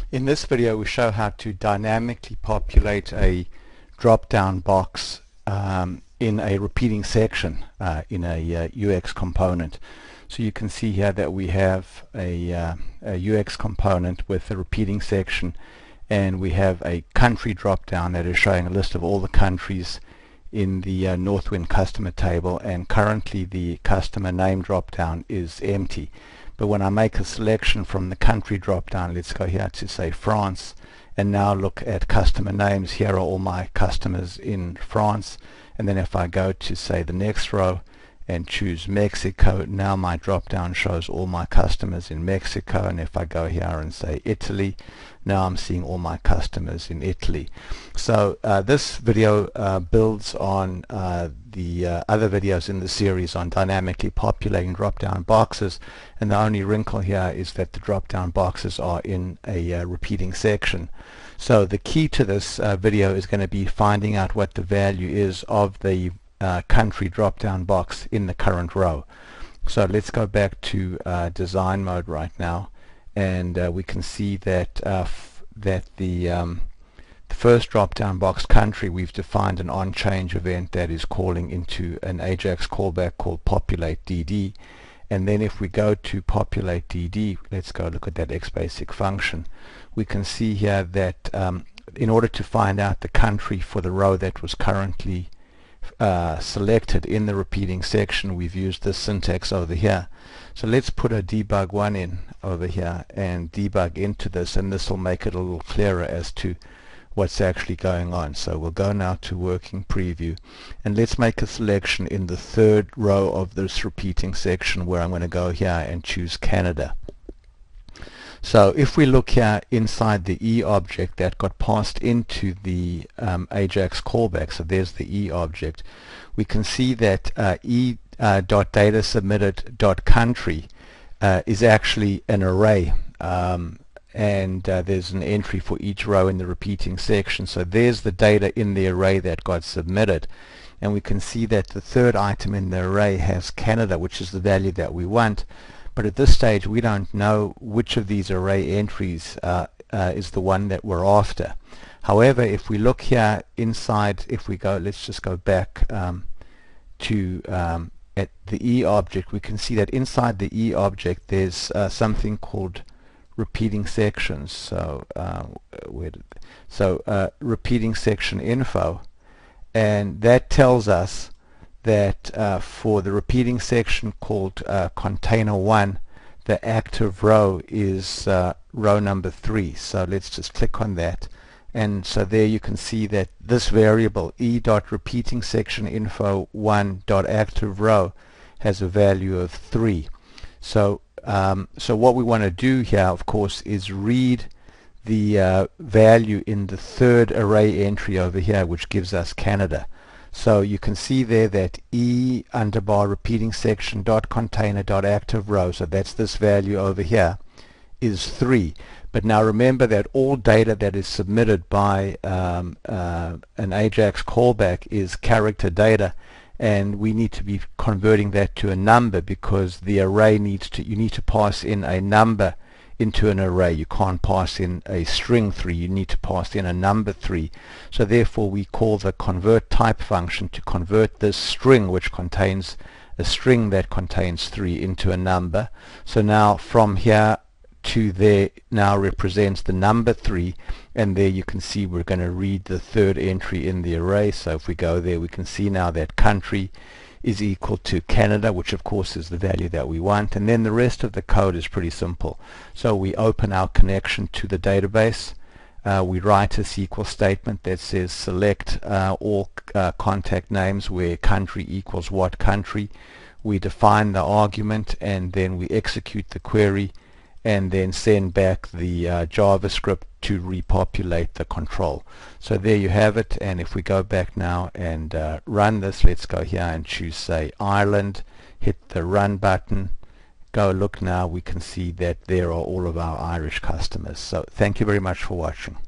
In this video we show how to dynamically populate a drop-down box in a repeating section in a UX component. So you can see here that we have a UX component with a repeating section, and we have a country drop-down that is showing a list of all the countries in the Northwind customer table, and currently the customer name drop-down is empty. But when I make a selection from the country drop-down, let's go here to say France, and now look at customer names. Here are all my customers in France, and then if I go to say the next row and choose Mexico, now my drop-down shows all my customers in Mexico, and if I go here and say Italy, now I'm seeing all my customers in Italy. So this video builds on the other videos in the series on dynamically populating drop-down boxes, and the only wrinkle here is that the drop-down boxes are in a repeating section. So the key to this video is going to be finding out what the value is of the country drop-down box in the current row. So let's go back to design mode right now, and we can see that the first drop-down box country, we've defined an on-change event that is calling into an Ajax callback called populate DD. And then if we go to populate DD, let's go look at that XBasic function. We can see here that in order to find out the country for the row that was currently selected in the repeating section, we've used this syntax over here. So let's put a debug 1 in over here and debug into this, and this will make it a little clearer as to what's actually going on. So we'll go now to working preview, and let's make a selection in the third row of this repeating section, where I'm going to go here and choose Canada. So if we look here inside the E object that got passed into the Ajax callback, so there's the E object, we can see that e.datasubmitted.country is actually an array, and there's an entry for each row in the repeating section. So there's the data in the array that got submitted, and we can see that the third item in the array has Canada, which is the value that we want. But at this stage we don't know which of these array entries is the one that we're after. However, if we look here inside, if we go, let's just go back to at the E object, we can see that inside the E object there's something called repeating sections. So repeating section info, and that tells us that for the repeating section called container 1, the active row is row number 3. So let's just click on that, and so there you can see that this variable e.repeating section info 1.active row has a value of 3. So so what we want to do here, of course, is read the value in the third array entry over here, which gives us Canada. So you can see there that e underbar repeating section dot container dot active row, so that's this value over here, is 3. But now remember that all data that is submitted by an Ajax callback is character data, and we need to be converting that to a number, because the array needs to, you need to pass in a number into an array. You can't pass in a string 3, you need to pass in a number 3. So therefore we call the convert type function to convert this string, which contains a string that contains 3, into a number. So now from here to there now represents the number 3, and there you can see we're going to read the third entry in the array. So if we go there, we can see now that country is equal to Canada, which of course is the value that we want, and then the rest of the code is pretty simple. So we open our connection to the database, we write a SQL statement that says select all contact names where country equals what country. We define the argument, and then we execute the query, and then send back the JavaScript to repopulate the control. So there you have it. And if we go back now and run this, let's go here and choose say Ireland, hit the run button, go look. Now we can see that there are all of our Irish customers. So thank you very much for watching.